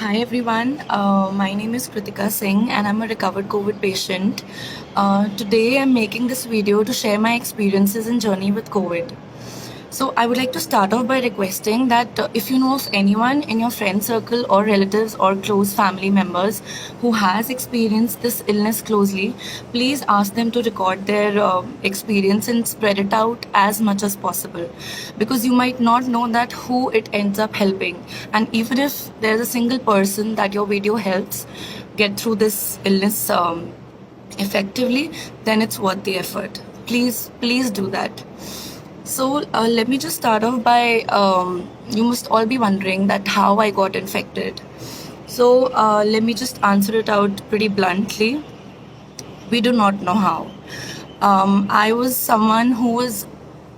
Hi everyone, my name is Kritika Singh and I'm a recovered COVID patient. Today I'm making this video to share my experiences and journey with COVID. So I would like to start off by requesting that if you know of anyone in your friend circle or relatives or close family members who has experienced this illness closely, please ask them to record their experience and spread it out as much as possible, because you might not know that who it ends up helping. And even if there's a single person that your video helps get through this illness effectively, then it's worth the effort. Please do that. So let me just start off by you must all be wondering that how I got infected. So let me just answer it out pretty bluntly. We do not know how. I was someone who was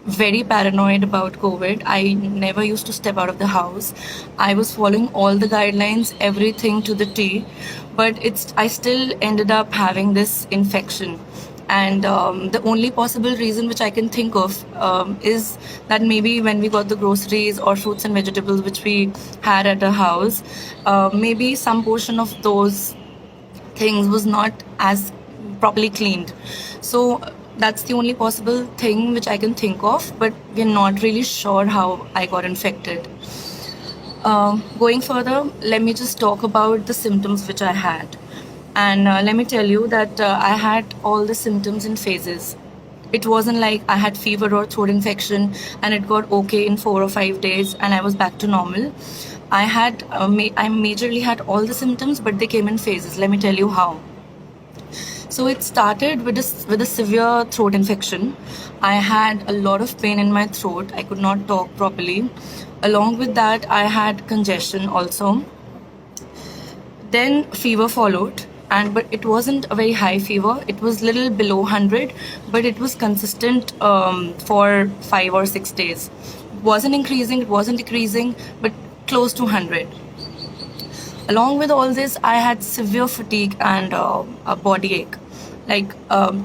very paranoid about COVID. I never used to step out of the house. I was following all the guidelines, everything to the T, but I still ended up having this infection. And the only possible reason which I can think of is that maybe when we got the groceries or fruits and vegetables which we had at our house, maybe some portion of those things was not as properly cleaned. So that's the only possible thing which I can think of, but we're not really sure how I got infected. Going further, let me just talk about the symptoms which I had. And let me tell you that I had all the symptoms in phases. It wasn't like I had fever or throat infection and it got okay in 4 or 5 days and I was back to normal. I majorly had all the symptoms, but they came in phases. Let me tell you how. So it started with a severe throat infection. I had a lot of pain in my throat. I could not talk properly. Along with that, I had congestion also. Then fever followed, but it wasn't a very high fever. It was little below 100, but it was consistent for 5 or 6 days. It wasn't increasing, it wasn't decreasing, but close to 100. Along with all this, I had severe fatigue and a body ache. Like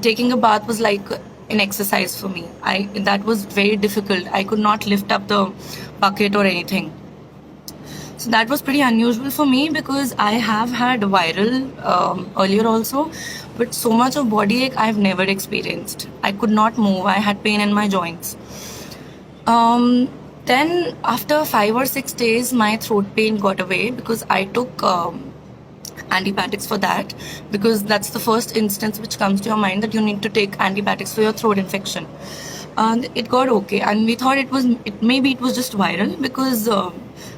taking a bath was like an exercise for me. That was very difficult. I could not lift up the bucket or anything. So that was pretty unusual for me because I have had viral earlier also, but so much of body ache I've never experienced. I could not move. I had pain in my joints. Then after 5 or 6 days, my throat pain got away because I took antibiotics for that, because that's the first instance which comes to your mind that you need to take antibiotics for your throat infection. It got okay, and we thought maybe it was just viral because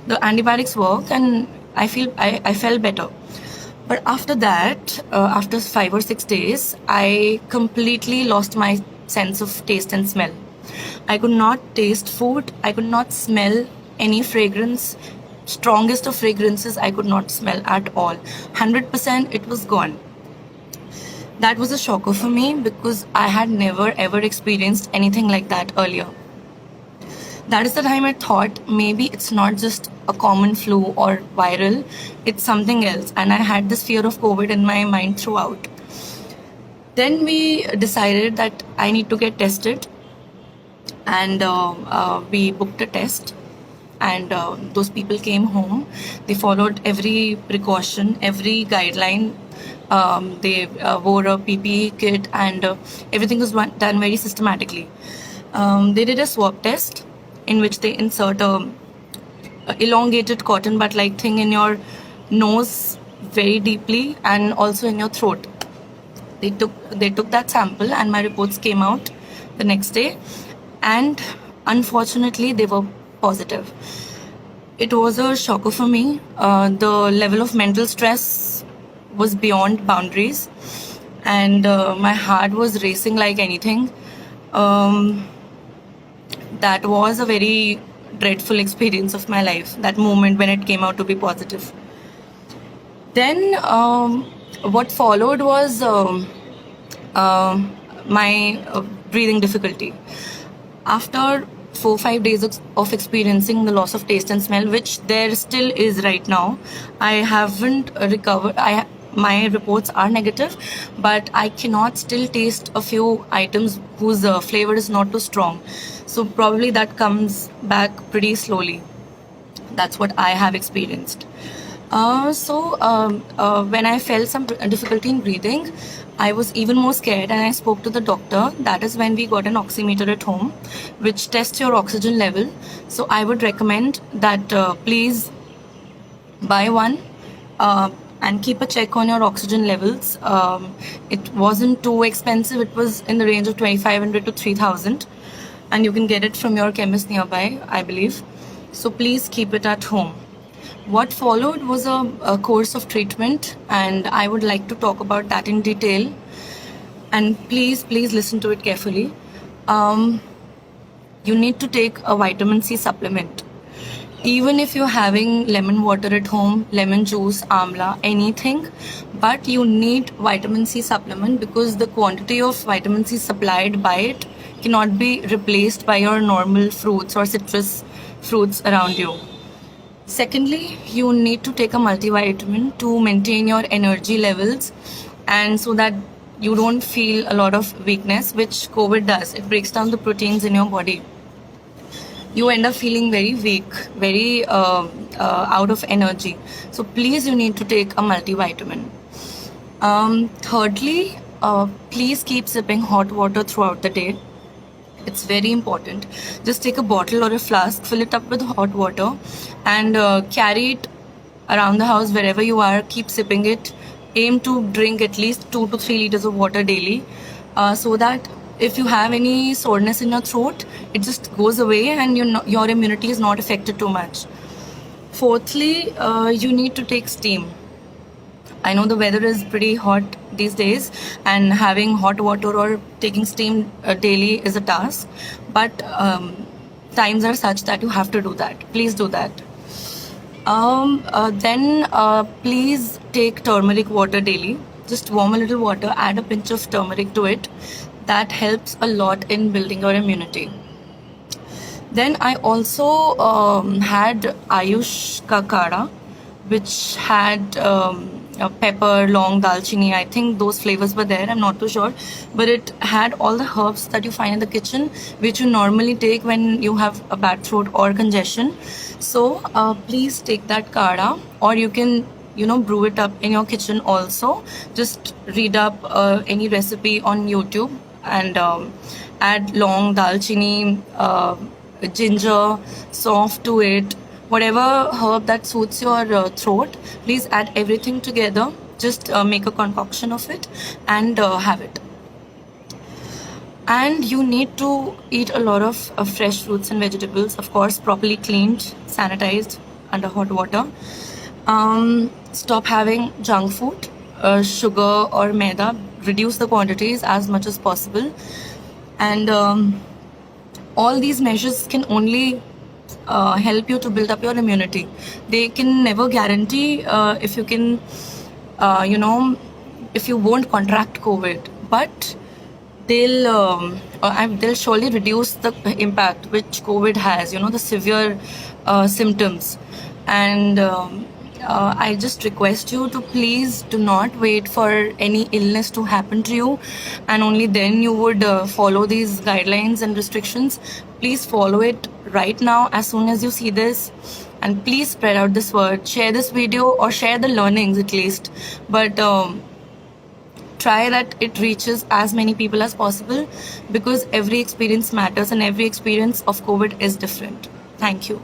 the antibiotics work, and I felt better. But after that, after 5 or 6 days, I completely lost my sense of taste and smell. I could not taste food. I could not smell any fragrance. Strongest of fragrances I could not smell at all. 100% it was gone. That was a shocker for me because I had never ever experienced anything like that earlier. That is the time I thought maybe it's not just a common flu or viral, it's something else. And I had this fear of COVID in my mind throughout. Then we decided that I need to get tested, and we booked a test. And those people came home. They followed every precaution, every guideline. They wore a PPE kit, and everything was done very systematically. They did a swab test in which they insert a elongated cotton bud like thing in your nose very deeply and also in your throat. They took that sample, and my reports came out the next day, and unfortunately they were positive. It was a shocker for me. The level of mental stress was beyond boundaries, and my heart was racing like anything. That was a very dreadful experience of my life, that moment when it came out to be positive. Then what followed was my breathing difficulty. After 4 or 5 days of experiencing the loss of taste and smell, which there still is right now, I haven't recovered. My reports are negative, but I cannot still taste a few items whose flavor is not too strong. So probably that comes back pretty slowly. That's what I have experienced. When I felt some difficulty in breathing, I was even more scared and I spoke to the doctor. That is when we got an oximeter at home, which tests your oxygen level. So I would recommend that please buy one and keep a check on your oxygen levels. It wasn't too expensive. It was in the range of 2,500 to 3,000, and you can get it from your chemist nearby, I believe. So please keep it at home. What followed was a course of treatment, and I would like to talk about that in detail. And please listen to it carefully. You need to take a vitamin C supplement. Even if you're having lemon water at home, lemon juice, amla, anything, but you need vitamin C supplement because the quantity of vitamin C supplied by it cannot be replaced by your normal fruits or citrus fruits around you. Secondly, you need to take a multivitamin to maintain your energy levels and so that you don't feel a lot of weakness, which COVID does. It breaks down the proteins in your body. You end up feeling very weak, very out of energy. So please, you need to take a multivitamin. Thirdly, please keep sipping hot water throughout the day. It's very important. Just take a bottle or a flask, fill it up with hot water, and carry it around the house wherever you are. Keep sipping it. Aim to drink at least 2 to 3 liters of water daily, so that if you have any soreness in your throat, it just goes away and your immunity is not affected too much. Fourthly, you need to take steam. I know the weather is pretty hot these days, and having hot water or taking steam daily is a task, but times are such that you have to do that. Please do that. Then please take turmeric water daily. Just warm a little water, add a pinch of turmeric to it. That helps a lot in building your immunity. Then I also had Ayush ka kada, which had pepper, long, dalchini. I think those flavors were there. I'm not too sure, but it had all the herbs that you find in the kitchen, which you normally take when you have a bad throat or congestion. So please take that kada, or you can brew it up in your kitchen also. Just read up any recipe on YouTube and add long, dalchini, ginger, soft to it. Whatever herb that suits your throat, please add everything together. Just make a concoction of it and have it. And you need to eat a lot of fresh fruits and vegetables, of course, properly cleaned, sanitized under hot water. Stop having junk food, sugar or maida. Reduce the quantities as much as possible. And all these measures can only help you to build up your immunity. They can never guarantee if you can, if you won't contract COVID, but they'll surely reduce the impact which COVID has, the severe symptoms. And I just request you to please do not wait for any illness to happen to you and only then you would follow these guidelines and restrictions. Please follow it right now as soon as you see this, and please spread out this word. Share this video or share the learnings at least, but try that it reaches as many people as possible, because every experience matters and every experience of COVID is different. Thank you.